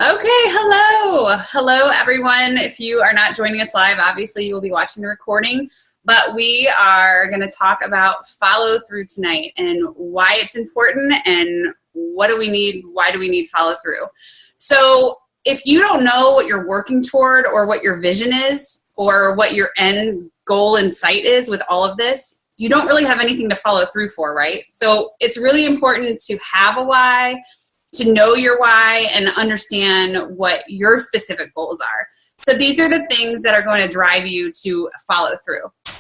Okay, hello. Hello, everyone. If you are not joining us live, obviously you will be watching the recording, but we are going to talk about follow through tonight and why it's important and what do we need, why do we need follow through. So if you don't know what you're working toward or what your vision is or what your end goal and sight is with all of this, you don't really have anything to follow through for, right? So it's really important to have a why, to know your why, and understand what your specific goals are. So these are the things that are going to drive you to follow through.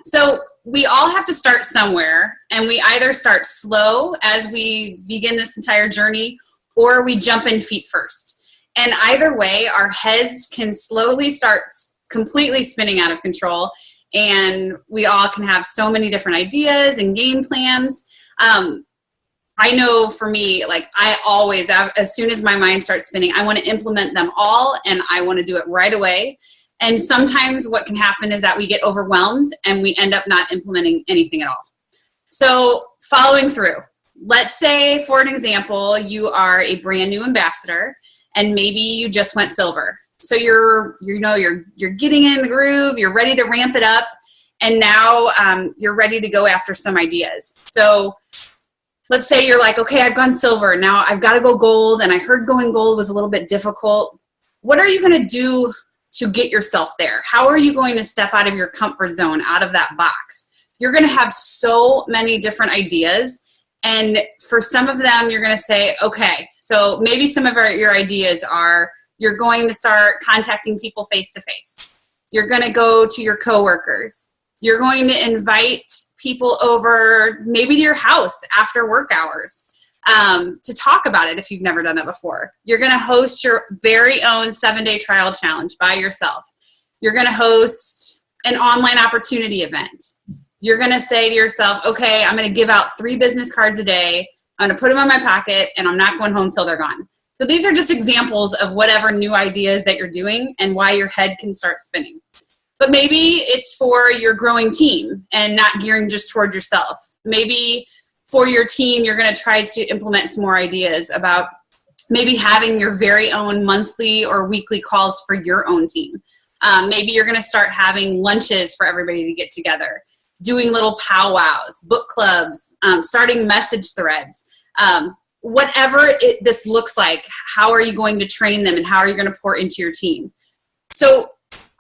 So we all have to start somewhere, and we either start slow as we begin this entire journey, or we jump in feet first. And either way, our heads can slowly start completely spinning out of control, and we all can have so many different ideas and game plans. I know for me, like I always, as soon as my mind starts spinning, I want to implement them all and I want to do it right away. And sometimes what can happen is that we get overwhelmed and we end up not implementing anything at all. So following through, let's say for an example, you are a brand new ambassador and maybe you just went silver. So you're getting in the groove, you're ready to ramp it up, and now you're ready to go after some ideas. So let's say you're like, okay, I've gone silver. Now I've got to go gold, and I heard going gold was a little bit difficult. What are you going to do to get yourself there? How are you going to step out of your comfort zone, out of that box? You're going to have so many different ideas, and for some of them, you're going to say, okay, so maybe some of your ideas are you're going to start contacting people face-to-face. You're going to go to your coworkers. You're going to invite people over maybe to your house after work hours to talk about it if you've never done it before. You're going to host your very own 7-day trial challenge by yourself. You're going to host an online opportunity event. You're going to say to yourself, okay, I'm going to give out 3 business cards a day. I'm going to put them in my pocket, and I'm not going home till they're gone. So these are just examples of whatever new ideas that you're doing and why your head can start spinning. But maybe it's for your growing team and not gearing just toward yourself. Maybe for your team, you're going to try to implement some more ideas about maybe having your very own monthly or weekly calls for your own team. Maybe you're going to start having lunches for everybody to get together, doing little powwows, book clubs, starting message threads. Whatever this looks like, how are you going to train them and how are you going to pour into your team? So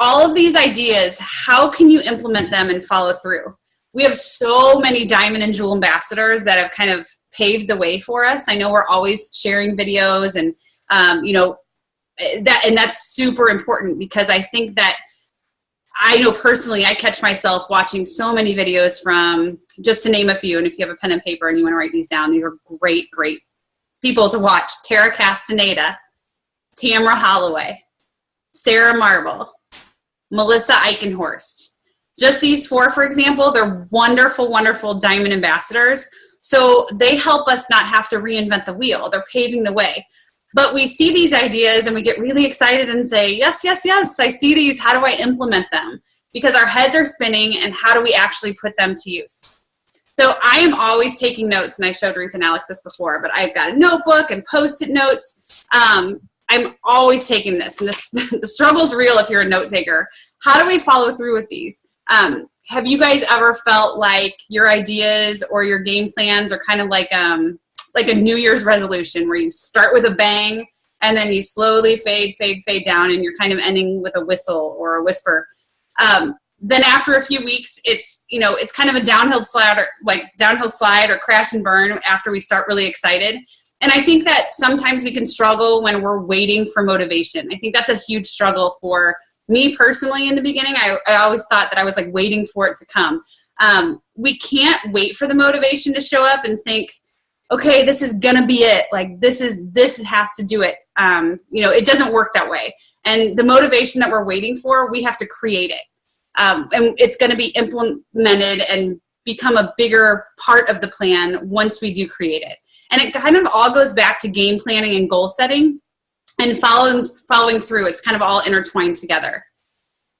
all of these ideas, how can you implement them and follow through? We have so many Diamond and Jewel ambassadors that have kind of paved the way for us. I know we're always sharing videos and, that's super important because I think that I know personally I catch myself watching so many videos from, just to name a few, and if you have a pen and paper and you want to write these down, these are great, great people to watch. Tara Castaneda, Tamara Holloway, Sarah Marble, Melissa Eichenhorst. Just these 4, for example, they're wonderful, wonderful Diamond ambassadors. So they help us not have to reinvent the wheel. They're paving the way. But we see these ideas and we get really excited and say, yes, yes, yes, I see these. How do I implement them? Because our heads are spinning, and how do we actually put them to use? So I am always taking notes, and I showed Ruth and Alex this before, but I've got a notebook and Post-it notes. I'm always taking this, and the struggle's real if you're a note taker. How do we follow through with these? Have you guys ever felt like your ideas or your game plans are kind of like a New Year's resolution where you start with a bang and then you slowly fade down and you're kind of ending with a whistle or a whisper? Then after a few weeks, it's kind of a downhill slide or crash and burn after we start really excited. And I think that sometimes we can struggle when we're waiting for motivation. I think that's a huge struggle for me personally in the beginning. I always thought that I was like waiting for it to come. We can't wait for the motivation to show up and think, okay, this is gonna be it. Like this has to do it. It doesn't work that way. And the motivation that we're waiting for, we have to create it. And it's gonna be implemented and become a bigger part of the plan once we do create it. And it kind of all goes back to game planning and goal setting and following through. It's kind of all intertwined together.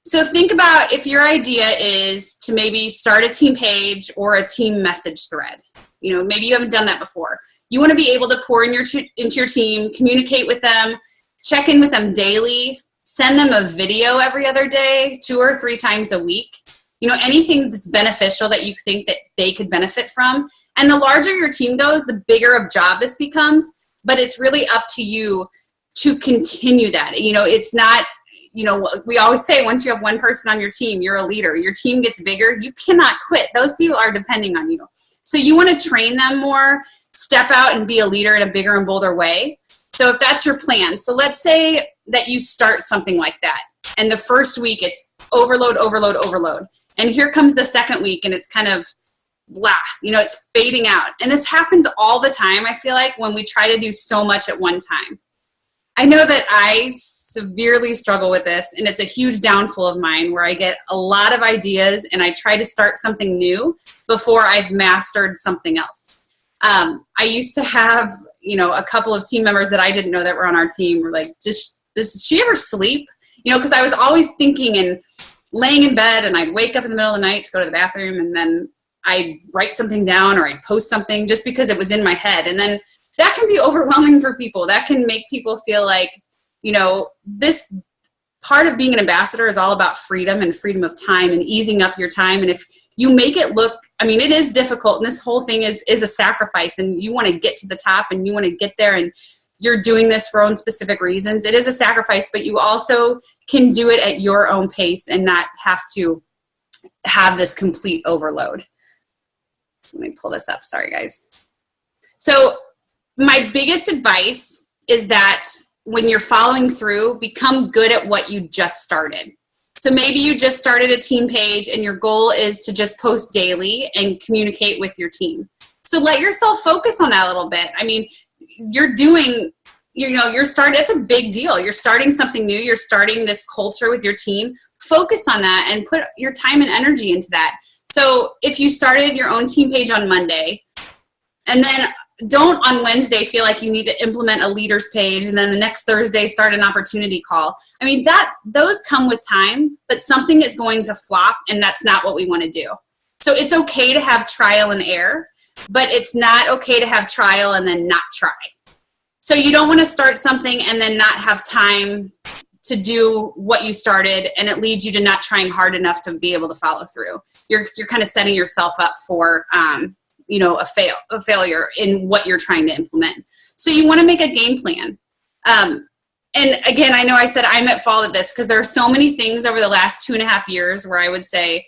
So think about if your idea is to maybe start a team page or a team message thread. Maybe you haven't done that before. You want to be able to pour into your team, communicate with them, check in with them daily, send them a video every other day, 2 or 3 times a week. You know, anything that's beneficial that you think that they could benefit from. And the larger your team goes, the bigger of job this becomes, but it's really up to you to continue that. You know, it's not, you know, we always say once you have one person on your team, you're a leader. Your team gets bigger, you cannot quit. Those people are depending on you. So you want to train them more, step out and be a leader in a bigger and bolder way. So if that's your plan, so let's say that you start something like that, and the first week it's overload, overload, overload. And here comes the second week and it's kind of blah, you know, it's fading out. And this happens all the time, I feel like, when we try to do so much at one time. I know that I severely struggle with this, and it's a huge downfall of mine where I get a lot of ideas and I try to start something new before I've mastered something else. I used to have, you know, a couple of team members that I didn't know that were on our team were like, does she ever sleep? You know, because I was always thinking and laying in bed, and I'd wake up in the middle of the night to go to the bathroom, and then I'd write something down or I'd post something just because it was in my head. And then that can be overwhelming for people. That can make people feel like, you know, this part of being an ambassador is all about freedom and freedom of time and easing up your time. And if you make it look, I mean, it is difficult, and this whole thing is a sacrifice, and you want to get to the top and you want to get there, and you're doing this for own specific reasons. It is a sacrifice, but you also can do it at your own pace and not have to have this complete overload. Let me pull this up. Sorry, guys. So my biggest advice is that when you're following through, become good at what you just started. So maybe you just started a team page and your goal is to just post daily and communicate with your team. So let yourself focus on that a little bit. I mean, you're doing, you know, it's a big deal. You're starting something new. You're starting this culture with your team. Focus on that and put your time and energy into that. So if you started your own team page on Monday, and then don't on Wednesday feel like you need to implement a leaders page, and then the next Thursday start an opportunity call. I mean, those come with time, but something is going to flop, and that's not what we want to do. So it's okay to have trial and error, but it's not okay to have trial and then not try. So you don't want to start something and then not have time to do what you started, and it leads you to not trying hard enough to be able to follow through. You're kind of setting yourself up for you know, a failure in what you're trying to implement. So you want to make a game plan. And again, I know I said I'm at fault at this because there are so many things over the last 2.5 years where I would say,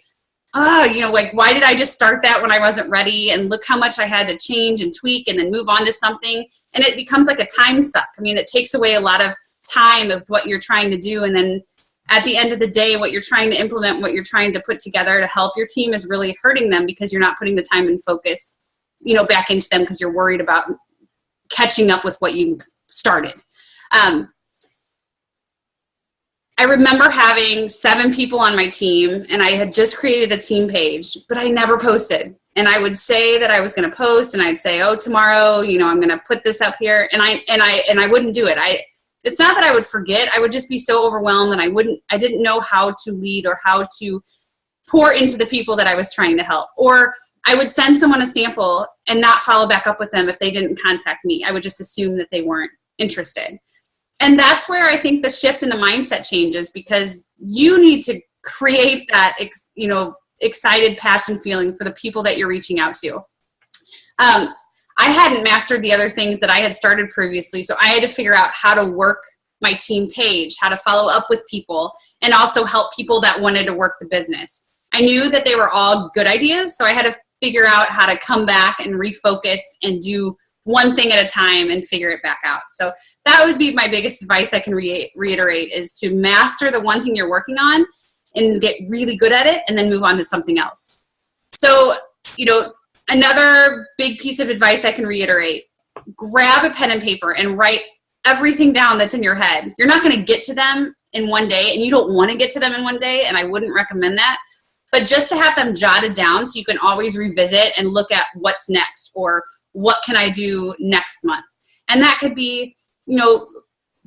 you know, like, why did I just start that when I wasn't ready? And look how much I had to change and tweak and then move on to something. And it becomes like a time suck. I mean, it takes away a lot of time of what you're trying to do. And then at the end of the day, what you're trying to implement, what you're trying to put together to help your team is really hurting them because you're not putting the time and focus, you know, back into them because you're worried about catching up with what you started. I remember having 7 people on my team, and I had just created a team page, but I never posted. And I would say that I was going to post, and I'd say, oh, tomorrow, you know, I'm going to put this up here. And I wouldn't do it. It's not that I would forget. I would just be so overwhelmed, and I didn't know how to lead or how to pour into the people that I was trying to help. Or I would send someone a sample and not follow back up with them if they didn't contact me. I would just assume that they weren't interested. And that's where I think the shift in the mindset changes, because you need to create that, you know, excited passion feeling for the people that you're reaching out to. I hadn't mastered the other things that I had started previously, so I had to figure out how to work my team page, how to follow up with people, and also help people that wanted to work the business. I knew that they were all good ideas, so I had to figure out how to come back and refocus and do one thing at a time and figure it back out. So that would be my biggest advice I can reiterate, is to master the one thing you're working on and get really good at it, and then move on to something else. So, you know, another big piece of advice I can reiterate, grab a pen and paper and write everything down that's in your head. You're not going to get to them in one day, and you don't want to get to them in one day, and I wouldn't recommend that. But just to have them jotted down so you can always revisit and look at what's next, or what can I do next month. And that could be, you know,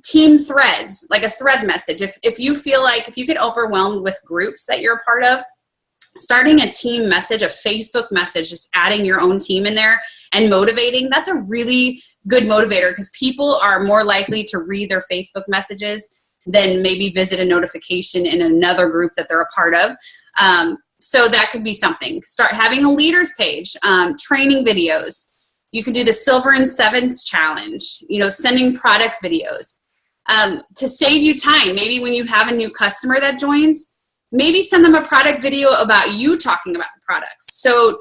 team threads, like a thread message. If you feel like, if you get overwhelmed with groups that you're a part of, starting a team message, a Facebook message, just adding your own team in there and motivating, that's a really good motivator because people are more likely to read their Facebook messages than maybe visit a notification in another group that they're a part of. So that could be something. Start having a leaders page, training videos. You can do the Silver and Seventh challenge, sending product videos. To save you time, maybe when you have a new customer that joins, maybe send them a product video about you talking about the products. So,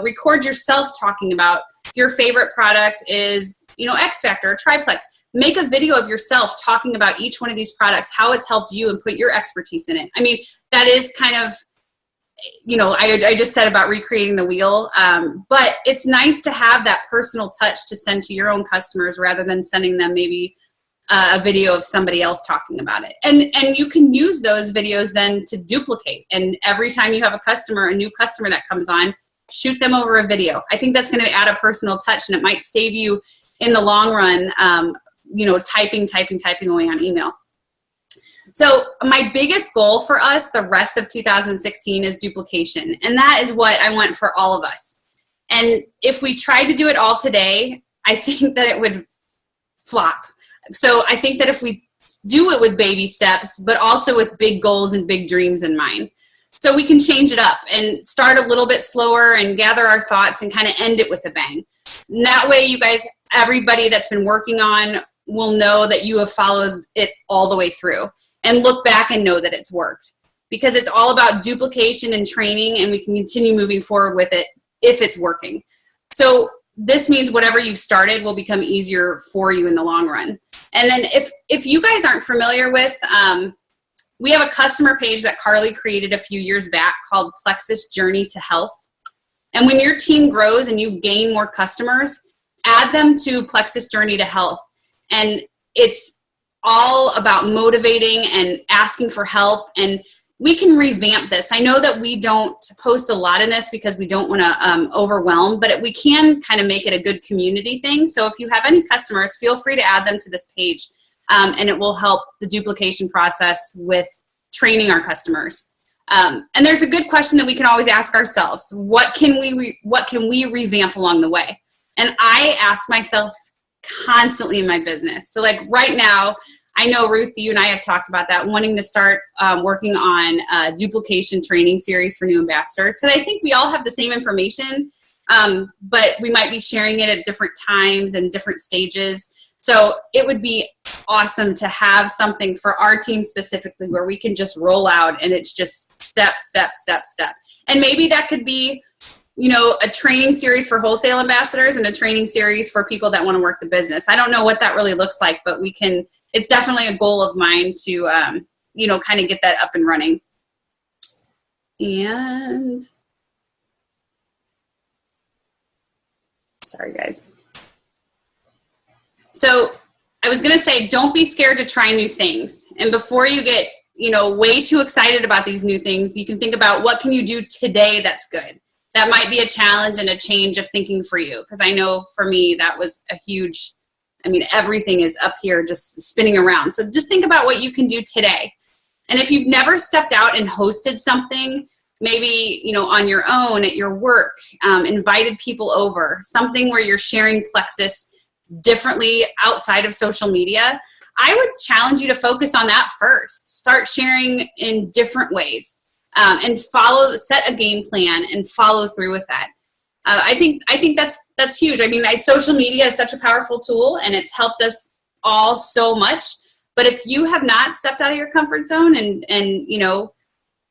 record yourself talking about your favorite product is, X Factor or Triplex. Make a video of yourself talking about each one of these products, how it's helped you, and put your expertise in it. I mean, that is kind of, I just said about recreating the wheel, but it's nice to have that personal touch to send to your own customers rather than sending them maybe a video of somebody else talking about it. And you can use those videos then to duplicate. And every time you have a new customer that comes on, shoot them over a video. I think that's going to add a personal touch, and it might save you in the long run, typing away on email. So my biggest goal for us the rest of 2016 is duplication. And that is what I want for all of us. And if we tried to do it all today, I think that it would flop. So I think that if we do it with baby steps, but also with big goals and big dreams in mind, so we can change it up and start a little bit slower and gather our thoughts and kind of end it with a bang. And that way, you guys, everybody that's been working on will know that you have followed it all the way through and look back and know that it's worked, because it's all about duplication and training, and we can continue moving forward with it if it's working. So this means whatever you've started will become easier for you in the long run. And then if you guys aren't familiar with, we have a customer page that Carly created a few years back called Plexus Journey to Health. And when your team grows and you gain more customers, add them to Plexus Journey to Health. And it's all about motivating and asking for help. And we can revamp this. I know that we don't post a lot in this because we don't want to overwhelm, but we can kind of make it a good community thing. So if you have any customers, feel free to add them to this page, and it will help the duplication process with training our customers. And there's a good question that we can always ask ourselves: what can we revamp along the way? And I ask myself constantly in my business. So like right now, I know, Ruth, you and I have talked about that, wanting to start working on a duplication training series for new ambassadors. So I think we all have the same information, but we might be sharing it at different times and different stages. So it would be awesome to have something for our team specifically where we can just roll out and it's just step, step, step, step. And maybe that could be, a training series for wholesale ambassadors and a training series for people that want to work the business. I don't know what that really looks like, but it's definitely a goal of mine to, kind of get that up and running. And sorry, guys. So I was going to say, don't be scared to try new things. And before you get, way too excited about these new things, you can think about what can you do today that's good. That might be a challenge and a change of thinking for you. Because I know for me, that was a huge, everything is up here just spinning around. So just think about what you can do today. And if you've never stepped out and hosted something, maybe, on your own at your work, invited people over, something where you're sharing Plexus differently outside of social media, I would challenge you to focus on that first. Start sharing in different ways. And set a game plan and follow through with that. I think that's huge. Social media is such a powerful tool and it's helped us all so much. But if you have not stepped out of your comfort zone and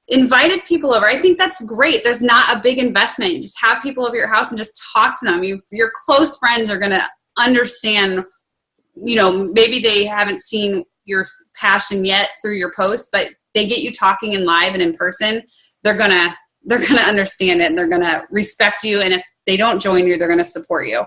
invited people over, I think that's great. There's not a big investment. You just have people over your house and just talk to them. Your close friends are going to understand, maybe they haven't seen your passion yet through your posts, but they get you talking in live and in person, they're gonna understand it and they're gonna respect you. And if they don't join you, they're gonna support you.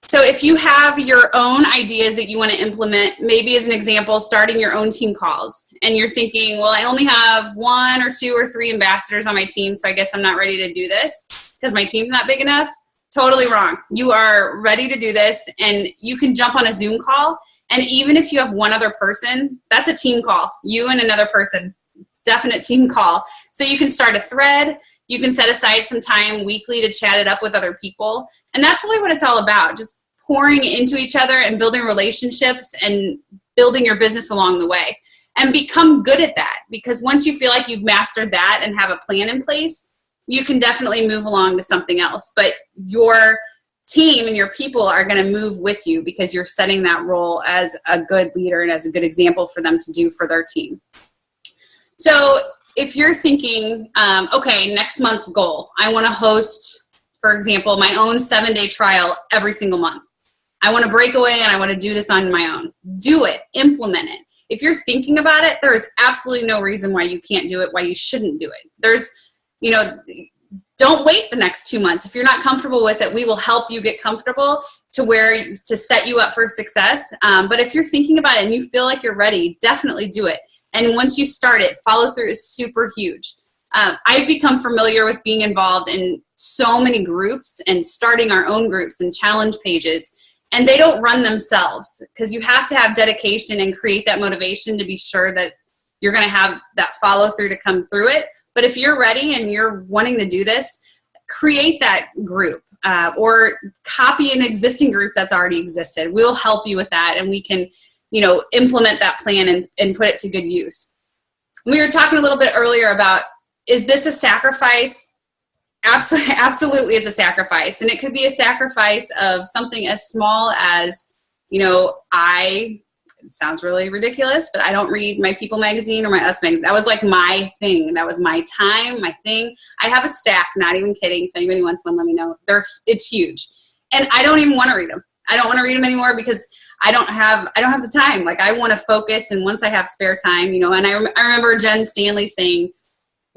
So if you have your own ideas that you want to implement, maybe as an example, starting your own team calls, and you're thinking, well, I only have 1 or 2 or 3 ambassadors on my team, so I guess I'm not ready to do this because my team's not big enough. Totally wrong. You are ready to do this, and you can jump on a Zoom call. And even if you have one other person, that's a team call. You and another person definite team call. So you can start a thread. You can set aside some time weekly to chat it up with other people. And that's really what it's all about, just pouring into each other and building relationships and building your business along the way. And become good at that, because once you feel like you've mastered that and have a plan in place, you can definitely move along to something else. But your team and your people are going to move with you because you're setting that role as a good leader and as a good example for them to do for their team. So if you're thinking, okay, next month's goal, I want to host, for example, my own 7-day trial every single month. I want to break away and I want to do this on my own. Do it. Implement it. If you're thinking about it, there is absolutely no reason why you can't do it, why you shouldn't do it. There's, don't wait the next 2 months. If you're not comfortable with it, we will help you get comfortable to set you up for success. But if you're thinking about it and you feel like you're ready, definitely do it. And once you start it, follow through is super huge. I've become familiar with being involved in so many groups and starting our own groups and challenge pages. And they don't run themselves, because you have to have dedication and create that motivation to be sure that you're going to have that follow through to come through it. But if you're ready and you're wanting to do this, create that group or copy an existing group that's already existed. We'll help you with that, and we can, implement that plan and put it to good use. We were talking a little bit earlier about, is this a sacrifice? Absolutely, it's a sacrifice. And it could be a sacrifice of something as small as, it sounds really ridiculous, but I don't read my People magazine or my Us magazine. That was like my thing. That was my time, my thing. I have a stack, not even kidding. If anybody wants one, let me know. It's huge. And I don't even want to read them. I don't want to read them anymore because I don't have the time. Like, I want to focus. And once I have spare time, and I remember Jen Stanley saying,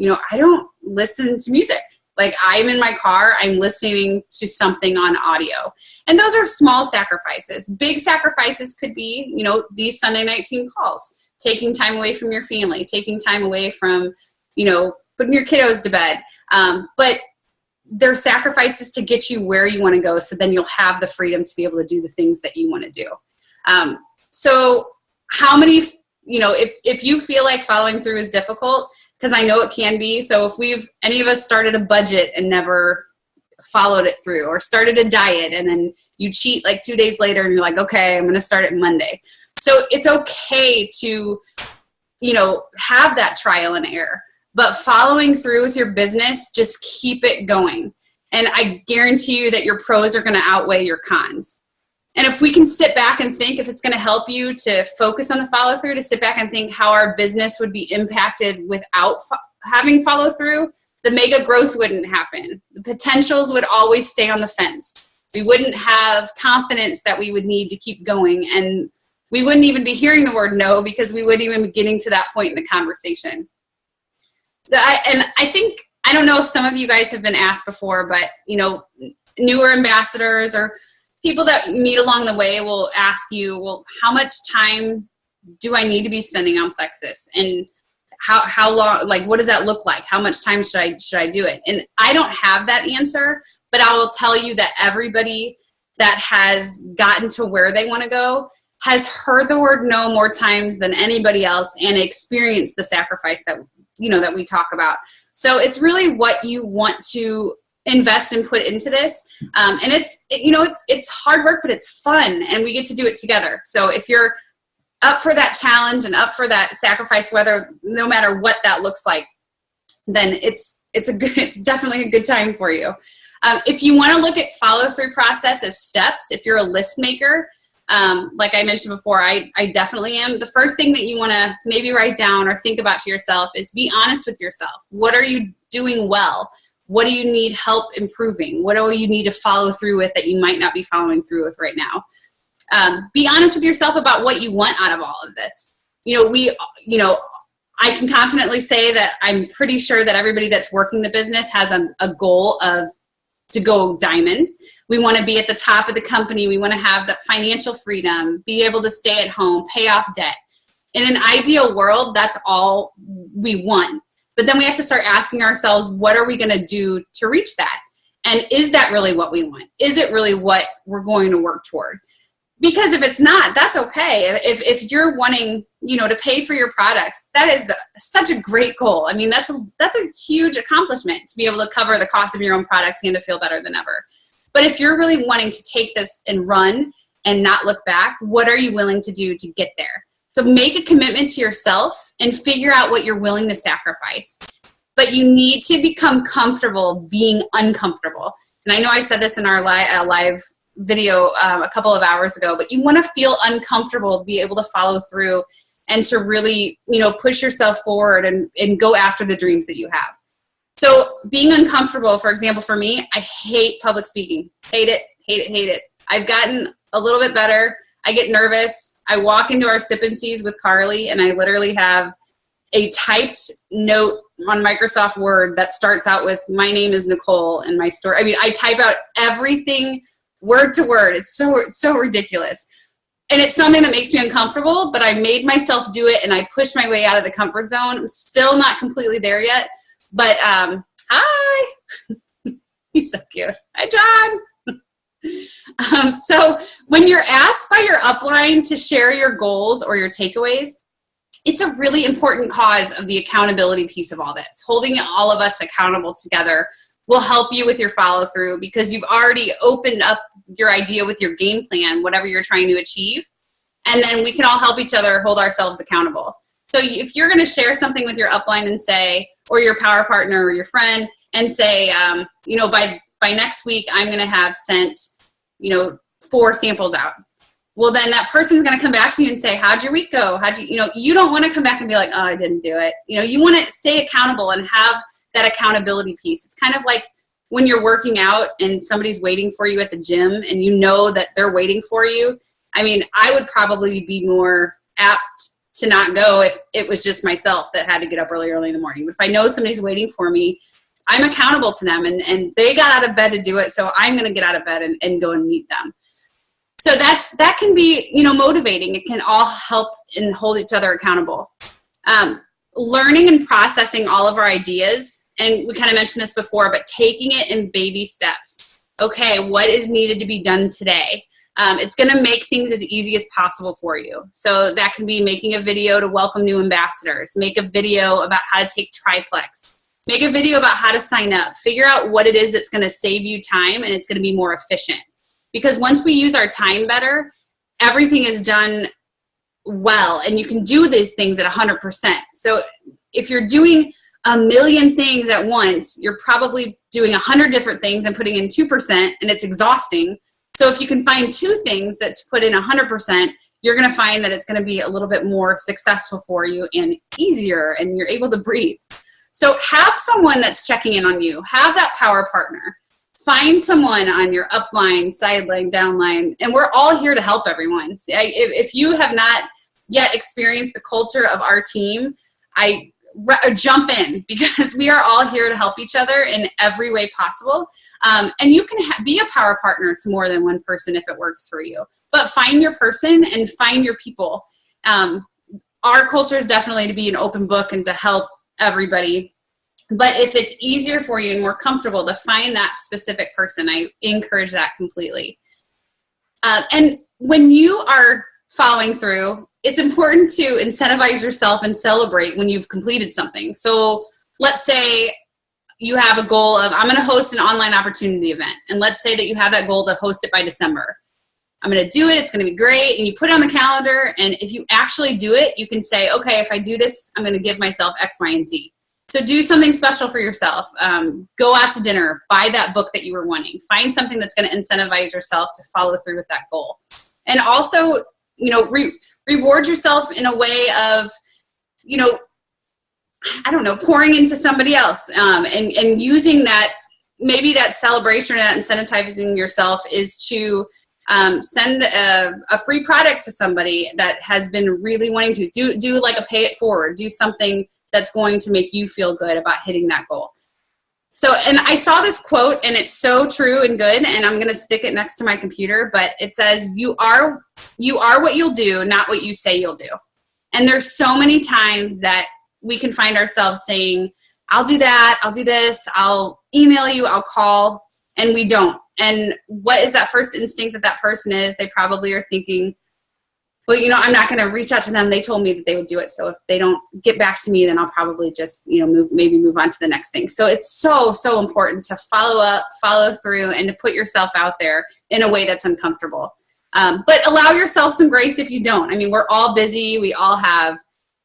I don't listen to music. Like, I'm in my car, I'm listening to something on audio. And those are small sacrifices. Big sacrifices could be, these Sunday night team calls, taking time away from your family, taking time away from, putting your kiddos to bed. But they're sacrifices to get you where you want to go, so then you'll have the freedom to be able to do the things that you want to do. So how many, if you feel like following through is difficult, because I know it can be. So if any of us started a budget and never followed it through, or started a diet and then you cheat like 2 days later and you're like, okay, I'm going to start it Monday. So it's okay to, have that trial and error, but following through with your business, just keep it going. And I guarantee you that your pros are going to outweigh your cons. And if we can sit back and think, if it's going to help you to focus on the follow through, to sit back and think how our business would be impacted without having follow through, the mega growth wouldn't happen. The potentials would always stay on the fence. We wouldn't have confidence that we would need to keep going. And we wouldn't even be hearing the word no, because we wouldn't even be getting to that point in the conversation. So I don't know if some of you guys have been asked before, but, newer ambassadors or people that meet along the way will ask you, well, how much time do I need to be spending on Plexus? And how long, like, what does that look like? How much time should I do it? And I don't have that answer, but I will tell you that everybody that has gotten to where they want to go has heard the word no more times than anybody else and experienced the sacrifice that we talk about. So it's really what you want to invest and put into this. And it's hard work, but it's fun, and we get to do it together. So if you're up for that challenge and up for that sacrifice, no matter what that looks like, then it's definitely a good time for you. If you want to look at follow through process as steps, if you're a list maker, like I mentioned before, I definitely am. The first thing that you want to maybe write down or think about to yourself is be honest with yourself. What are you doing well? What do you need help improving? What do you need to follow through with that you might not be following through with right now? Be honest with yourself about what you want out of all of this. I can confidently say that I'm pretty sure that everybody that's working the business has a goal to go diamond. We want to be at the top of the company. We want to have that financial freedom, be able to stay at home, pay off debt. In an ideal world, that's all we want. But then we have to start asking ourselves, what are we going to do to reach that? And is that really what we want? Is it really what we're going to work toward? Because if it's not, that's okay. If you're wanting, you know, to pay for your products, that is such a great goal. I mean, that's a huge accomplishment to be able to cover the cost of your own products and to feel better than ever. But if you're really wanting to take this and run and not look back, what are you willing to do to get there? So make a commitment to yourself and figure out what you're willing to sacrifice. But you need to become comfortable being uncomfortable. And I know I said this in our live video a couple of hours ago, but you want to feel uncomfortable to be able to follow through and to really, you know, push yourself forward and go after the dreams that you have. So being uncomfortable, for example, for me, I hate public speaking. Hate it, hate it, hate it. I've gotten a little bit better. I get nervous. I walk into our Sip and Seas with Carly, and I literally have a typed note on Microsoft Word that starts out with, my name is Nicole, and my story. I mean, I type out everything word to word. It's so ridiculous. And it's something that makes me uncomfortable, but I made myself do it, and I pushed my way out of the comfort zone. I'm still not completely there yet, but hi. He's so cute. Hi, John. So when you're asked by your upline to share your goals or your takeaways, it's a really important cause of the accountability piece of all this. Holding all of us accountable together will help you with your follow through, because you've already opened up your idea with your game plan, whatever you're trying to achieve. And then we can all help each other hold ourselves accountable. So if you're going to share something with your upline and say, or your power partner or your friend, and say, you know, by next week, I'm going to have sent, you know, 4 samples out. Well, then that person's going to come back to you and say, how'd your week go? You know, you don't want to come back and be like, oh, I didn't do it. You know, you want to stay accountable and have that accountability piece. It's kind of like when you're working out and somebody's waiting for you at the gym and you know that they're waiting for you. I mean, I would probably be more apt to not go if it was just myself that had to get up early in the morning. But if I know somebody's waiting for me, I'm accountable to them, and they got out of bed to do it, so I'm going to get out of bed and go and meet them. So that can be, you know, motivating. It can all help and hold each other accountable. Learning and processing all of our ideas, and we kind of mentioned this before, but taking it in baby steps. Okay, what is needed to be done today? It's going to make things as easy as possible for you. So that can be making a video to welcome new ambassadors, make a video about how to take triplex, make a video about how to sign up, figure out what it is that's going to save you time, and it's going to be more efficient. Because once we use our time better, everything is done well, and you can do these things at 100%. So if you're doing a million things at once, you're probably doing 100 different things and putting in 2%, and it's exhausting. So if you can find 2 things that to put in 100%, you're going to find that it's going to be a little bit more successful for you and easier, and you're able to breathe. So have someone that's checking in on you. Have that power partner. Find someone on your upline, sideline, downline, and we're all here to help everyone. See, if you have not yet experienced the culture of our team, jump in, because we are all here to help each other in every way possible. And you can be a power partner to more than one person if it works for you. But find your person and find your people. Our culture is definitely to be an open book and to help everybody. But if it's easier for you and more comfortable to find that specific person, I encourage that completely. And when you are following through, it's important to incentivize yourself and celebrate when you've completed something. So let's say you have a goal of, I'm going to host an online opportunity event. And let's say that you have that goal to host it by December. I'm going to do it. It's going to be great. And you put it on the calendar. And if you actually do it, you can say, okay, if I do this, I'm going to give myself X, Y, and Z. So do something special for yourself. Go out to dinner. Buy that book that you were wanting. Find something that's going to incentivize yourself to follow through with that goal. And also, you know, reward yourself in a way of, you know, I don't know, pouring into somebody else, and using that, maybe that celebration or that incentivizing yourself is to send a free product to somebody that has been really wanting to do like a pay it forward, do something that's going to make you feel good about hitting that goal. So, and I saw this quote, and it's so true and good, and I'm going to stick it next to my computer, but it says, you are what you'll do, not what you say you'll do. And there's so many times that we can find ourselves saying, I'll do that, I'll do this, I'll email you, I'll call, and we don't. And what is that first instinct that person is? They probably are thinking, well, I'm not going to reach out to them. They told me that they would do it. So if they don't get back to me, then I'll probably just, move on to the next thing. So it's so, so important to follow up, follow through, and to put yourself out there in a way that's uncomfortable. But allow yourself some grace if you don't. I mean, we're all busy. We all have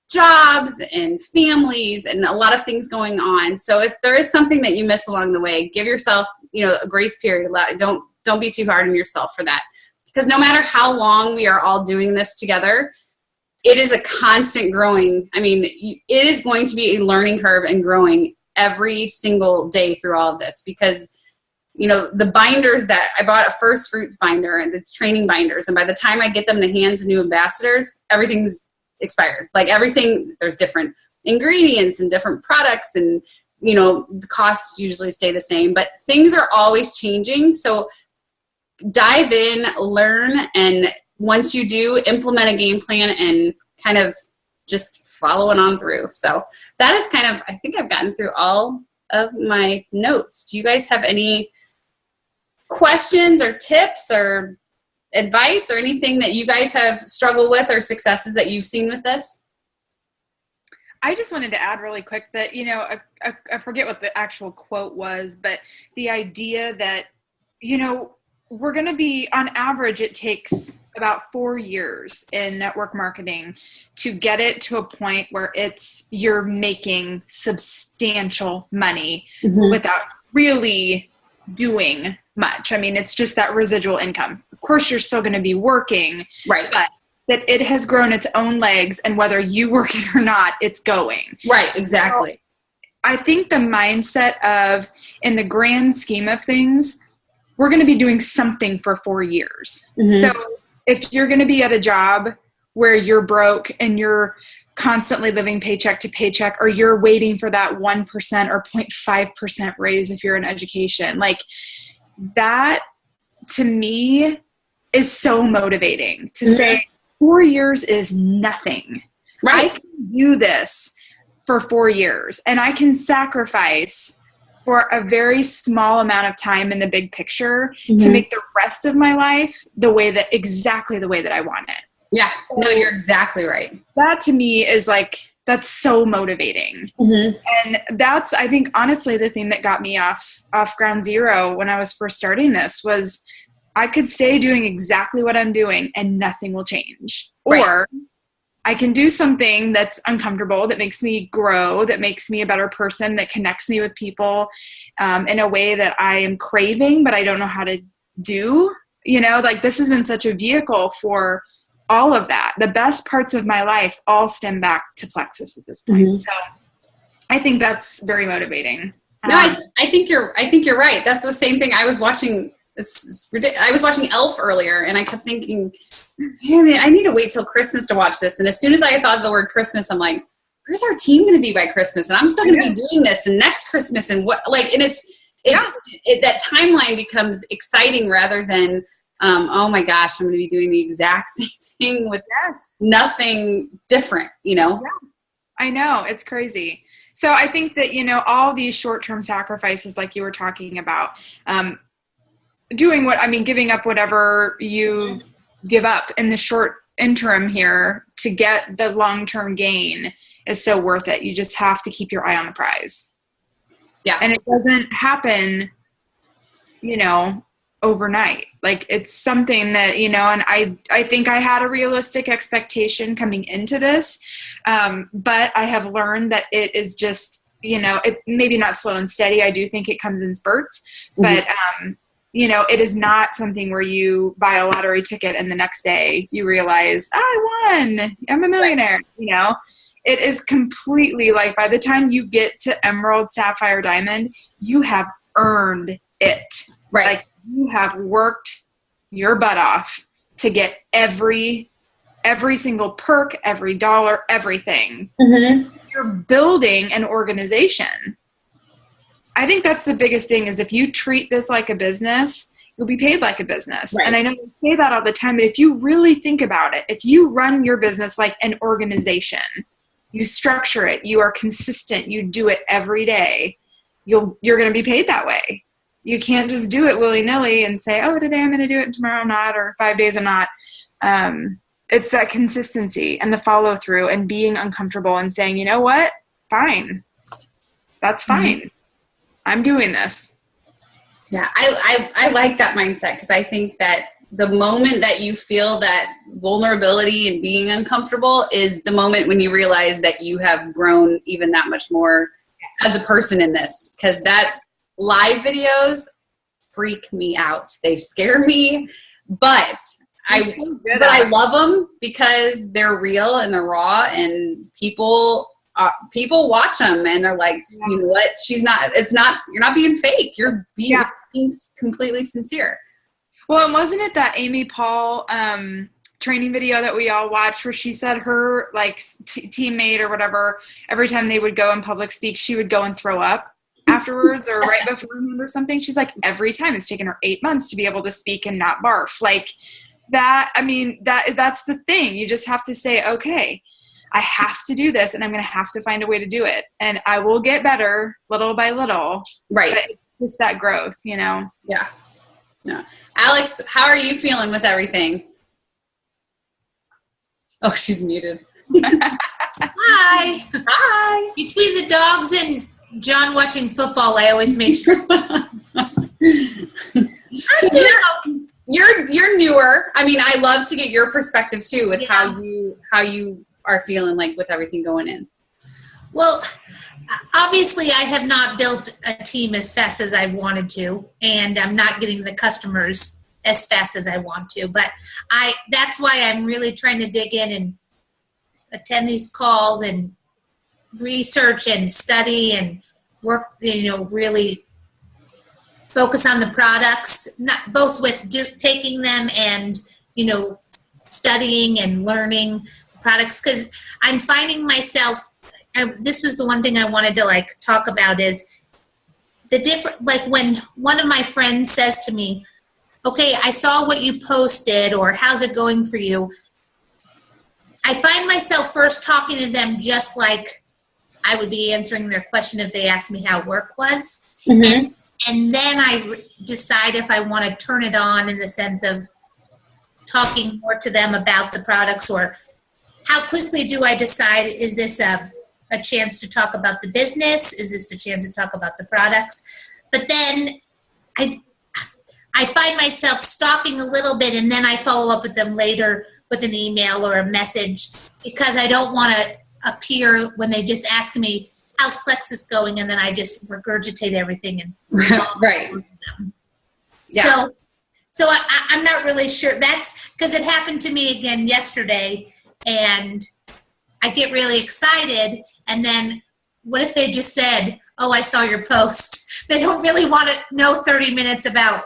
jobs and families and a lot of things going on. So if there is something that you miss along the way, give yourself, a grace period. Don't be too hard on yourself for that. Because no matter how long we are all doing this together, it is a constant growing. I mean, it is going to be a learning curve and growing every single day through all of this. Because, the binders that I bought, a First Fruits binder, and it's training binders. And by the time I get them in the hands of new ambassadors, everything's expired. Like everything, there's different ingredients and different products, and, the costs usually stay the same. But things are always changing. So dive in, learn, and once you do, implement a game plan and kind of just follow it on through. So that is kind of, I think I've gotten through all of my notes. Do you guys have any questions or tips or advice or anything that you guys have struggled with or successes that you've seen with this? I just wanted to add really quick that, I forget what the actual quote was, but the idea that, we're going to be, on average, it takes about 4 years in network marketing to get it to a point where you're making substantial money without really doing much. I mean, it's just that residual income. Of course, you're still going to be working, right? But that it has grown its own legs, and whether you work it or not, it's going. Right, exactly. So I think the mindset of, in the grand scheme of things, we're going to be doing something for 4 years. So if you're going to be at a job where you're broke and you're constantly living paycheck to paycheck, or you're waiting for that 1% or 0.5% raise if you're in education, like that to me is so motivating to say 4 years is nothing. Right. I can do this for 4 years, and I can sacrifice for a very small amount of time in the big picture to make the rest of my life exactly the way that I want it. Yeah, no, you're exactly right. That to me is that's so motivating. And that's, I think, honestly, the thing that got me off ground zero when I was first starting this was I could stay doing exactly what I'm doing and nothing will change. Right. Or I can do something that's uncomfortable, that makes me grow, that makes me a better person, that connects me with people in a way that I am craving, but I don't know how to do. This has been such a vehicle for all of that. The best parts of my life all stem back to Plexus at this point. So I think that's very motivating. No, I think you're right. That's the same thing. I was watching I was watching Elf earlier, and I kept thinking, man, I need to wait till Christmas to watch this. And as soon as I thought of the word Christmas, I'm like, where's our team going to be by Christmas? And I'm still going to be doing this and next Christmas and and that timeline becomes exciting rather than, oh my gosh, I'm going to be doing the exact same thing with nothing different, Yeah, I know. It's crazy. So I think that, all these short-term sacrifices, like you were talking about, giving up whatever you give up in the short interim here to get the long-term gain is so worth it. You just have to keep your eye on the prize. Yeah. And it doesn't happen, overnight. Like it's something that, and I think I had a realistic expectation coming into this. But I have learned that it is just, it maybe not slow and steady. I do think it comes in spurts, but, it is not something where you buy a lottery ticket and the next day you realize, I won, I'm a millionaire, It is completely by the time you get to Emerald, Sapphire, Diamond, you have earned it. Right. You have worked your butt off to get every single perk, every dollar, everything. You're building an organization. I think that's the biggest thing is if you treat this like a business, you'll be paid like a business. Right. And I know you say that all the time, but if you really think about it, if you run your business like an organization, you structure it, you are consistent, you do it every day, you're going to be paid that way. You can't just do it willy-nilly and say, oh, today I'm going to do it and tomorrow I'm not, or 5 days I'm not. It's that consistency and the follow through and being uncomfortable and saying, you know what? Fine. That's fine. Mm-hmm. I'm doing this. Yeah, I like that mindset, because I think that the moment that you feel that vulnerability and being uncomfortable is the moment when you realize that you have grown even that much more as a person in this. Because that live videos freak me out. They scare me, but I love them because they're real and they're raw, and people watch them and they're like, you know what? You're not being fake. You're being completely sincere. Well, and wasn't it that Amy Paul training video that we all watched where she said her like teammate or whatever, every time they would go in public speak, she would go and throw up afterwards or right beforehand or something? She's like, every time. It's taken her 8 months to be able to speak and not barf. Like that, I mean, that's the thing. You just have to say, okay, I have to do this, and I'm going to have to find a way to do it. And I will get better little by little. Right. But it's just that growth, you know? Yeah. No. Alex, how are you feeling with everything? Oh, she's muted. Hi. Hi. Between the dogs and John watching football, I always make sure. You're newer. I mean, I love to get your perspective too with how you are feeling like with everything going in. Well, obviously I have not built a team as fast as I've wanted to, and I'm not getting the customers as fast as I want to, but that's why I'm really trying to dig in and attend these calls and research and study and work, really focus on the products, not both with taking them and, studying and learning products, because I'm finding myself, this was the one thing I wanted to talk about is the different, when one of my friends says to me, okay, I saw what you posted, or how's it going for you? I find myself first talking to them just like I would be answering their question if they asked me how work was. Mm-hmm. And then I decide if I want to turn it on in the sense of talking more to them about the products, or how quickly do I decide, is this a chance to talk about the business? Is this a chance to talk about the products? But then I find myself stopping a little bit, and then I follow up with them later with an email or a message, because I don't want to appear when they just ask me, how's Plexus going? And then I just regurgitate everything. And right. Yeah. So I'm not really sure. That's because it happened to me again yesterday, and I get really excited. And then what if they just said, oh, I saw your post? They don't really want to know 30 minutes about,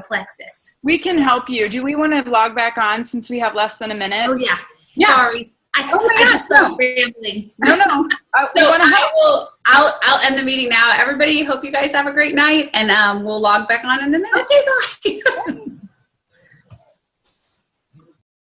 Plexus. We can help you. Do we want to log back on since we have less than a minute? Oh, yeah. Sorry. I just rambling. No. I'll end the meeting now. Everybody, hope you guys have a great night, and we'll log back on in a minute. Okay, bye.